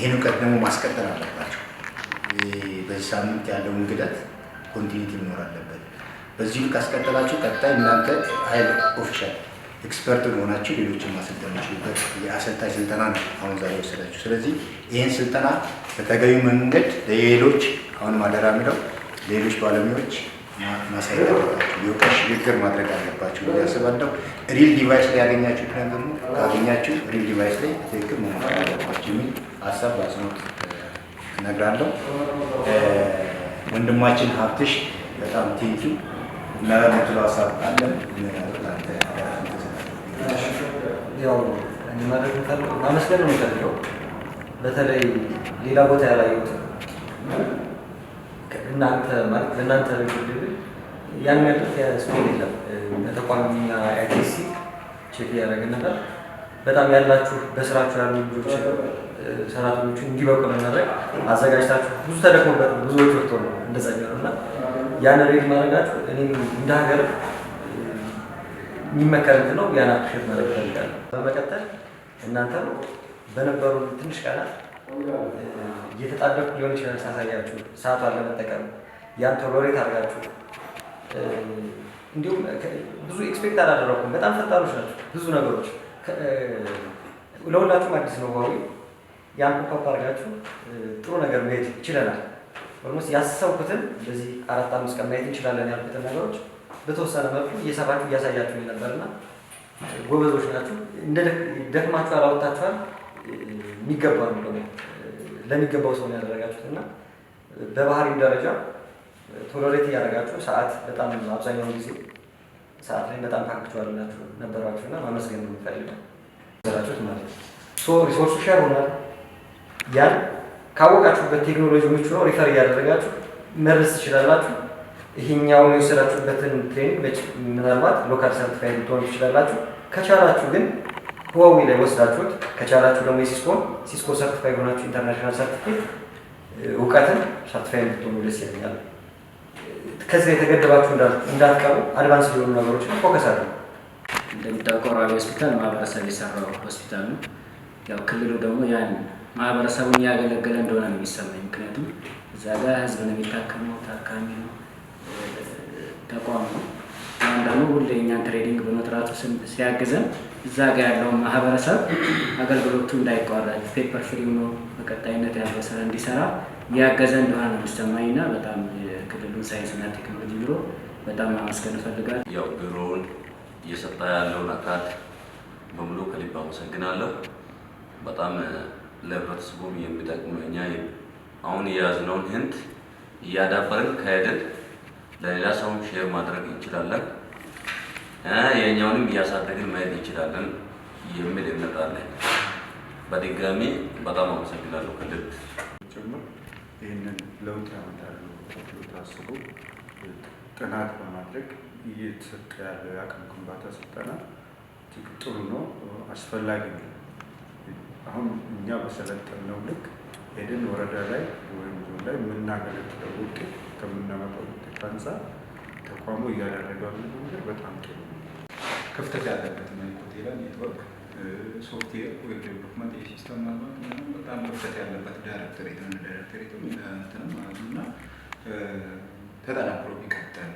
ይሄን እውቀት ደግሞ ማስቀጠል አለባቸው። በዚህ ሳምንት ያለው እንግዳት ኮንቲኒቲ መኖር አለበት። በዚህ ካስቀጠላችሁ ቀጣይ እናንተ ሀይል ኦፊሻል ኤክስፐርት ሆናችሁ ሌሎችን ማሰልጠን የምትችሉበት የአሰልጣኝ ስልጠና ነው አሁን ዛሬ ወሰዳችሁ። ስለዚህ ይህን ስልጠና በተገቢ መንገድ ለሌሎች አሁን ማደራ የሚለው ሌሎች ባለሙያዎች ማሳየት አለባቸው። የእውቀት ሽግግር ማድረግ አለባቸው ብዬ አስባለሁ። ሪል ዲቫይስ ላይ ያገኛችሁት ነገር ደግሞ ካገኛችሁ ሪል ዲቫይስ ላይ ትክክል መሆን አለባቸው የሚል ሀሳብ በአጽንኦት እነግራለሁ። ወንድማችን ሀብትሽ በጣም ቴንኪው እና ለምትለው ሀሳብ አለ ያው ማመስገን ነው የሚፈልገው። በተለይ ሌላ ቦታ ያላየሁት እናንተ ማለት ለእናንተ ያን ያሉት ስፖርት የለም። በተቋምኛ አይቲሲ ቼክ እያደረግን ነበር። በጣም ያላችሁ በስራችሁ ያሉ ልጆች ሰራተኞችን እንዲበቁ ለማድረግ አዘጋጅታችሁ ብዙ ተደክሞበት ብዙዎች ወጥቶ ነው እንደዛ የሚሆነው እና ያን ሬድ ማድረጋችሁ እኔም እንደ ሀገር የሚመከር ነው። ያን አፕሪሼት ማድረግ እፈልጋለሁ። በመቀጠል እናንተ በነበሩ ትንሽ ቀናት እየተጣደቁ ሊሆን ይችላል ሳሳያችሁ ሰዓቷን ለመጠቀም ያን ቶሎሬት አድርጋችሁ እንዲሁም ብዙ ኤክስፔክት አላደረኩም። በጣም ፈጣኖች ናቸው። ብዙ ነገሮች ለሁላችሁም አዲስ ነው። ዋዊ ያን ፖፕ አድርጋችሁ ጥሩ ነገር ማየት ይችላል። ኦልሞስት ያሰብኩትን በዚህ 4-5 ቀን ማየት እንችላለን ያልኩትን ነገሮች በተወሰነ መልኩ እየሰራችሁ እያሳያችሁ ነበርና ጎበዞች ናችሁ። እንደ ደክማችሁ አላወጣችኋል። የሚገባ ነው ደግሞ ለሚገባው ሰው ነው ያደረጋችሁትና በባህሪም ደረጃ ቶሎሬት እያደረጋችሁ ሰዓት በጣም አብዛኛው ጊዜ ሰዓት ላይ በጣም ታክቷል ነበራችሁና ማመስገን ነው የምፈልገው። ሰራችሁት ማለት ሪሶርሱ ሼር ሆኗል። ያን ካወቃችሁበት ቴክኖሎጂ ነው ሪፈር እያደረጋችሁ መድረስ ትችላላችሁ። ይሄኛውን የወሰዳችሁበትን ትሬኒንግ ምናልባት ሎካል ሰርቲፋይድ ልትሆኑ ትችላላችሁ። ከቻላችሁ ግን ሁዋዌ ላይ ወስዳችሁት ከቻላችሁ ደግሞ ሲስኮ ሰርቲፋይድ ሆናችሁ ኢንተርናሽናል ሰርቲፊኬት እውቀትን ሰርቲፋይድ ልትሆኑ ደስ ይለኛል። ከዚህ የተገደባችሁ እንዳትቀሩ አድቫንስ የሆኑ ነገሮችን ፎከስ አድርጉ። እንደሚታወቀው ራዕይ ሆስፒታል ማህበረሰብ የሰራው ሆስፒታል ነው። ያው ክልሉ ደግሞ ያን ማህበረሰቡን እያገለገለ እንደሆነ ነው የሚሰማኝ። ምክንያቱም እዛ ጋር ህዝብ ነው የሚታከመው፣ ታካሚ ነው ተቋም ነው። አሁን ደግሞ ሁሌ እኛን ትሬዲንግ በመጥራቱ ሲያግዘን እዛ ጋር ያለውን ማህበረሰብ አገልግሎቱ እንዳይቋረጥ ፔፐር ፍሪ ሆኖ በቀጣይነት ያለው ስራ እንዲሰራ እያገዘ እንደሆነ ነው የሚሰማኝና በጣም የክልሉን ሳይንስና ቴክኖሎጂ ቢሮ በጣም ማመስገን እፈልጋለሁ። ያው ቢሮውን እየሰጠ ያለውን አካል በሙሉ ከልብ አመሰግናለሁ። በጣም ለህብረተሰቡም የሚጠቅሙ እኛ አሁን የያዝነውን ህንት እያዳበርን ከሄድን ለሌላ ሰውም ሼር ማድረግ እንችላለን። የኛውንም እያሳደግን ማየት እንችላለን የሚል እምነት አለኝ። በድጋሚ በጣም አመሰግናለሁ ከልብ ጭምር ይህንን ለውጥ ያመጣሉ ተብሎ ታስቦ ጥናት በማድረግ እየተሰጠ ያለው የአቅም ግንባታ ስልጠና እጅግ ጥሩ ነው፣ አስፈላጊ ነው። አሁን እኛ በሰለጠነው ልክ ሄደን ወረዳ ላይ ወይም ዞን ላይ የምናገለግለው ውጤት ከምናመጣው ውጤት አንጻር ተቋሙ እያደረገው ያለው ነገር በጣም ጥሩ ነው። ክፍተት ያለበት ሆቴል ኔትወርክ ሶፍትዌር ወይ ዴቨሎፕመንት የሲስተም ማለት ነው። በጣም ክፍተት ያለበት ዳይሬክተሬት ነው ማለት ነው እና ተጠናክሮ ቢቀጥል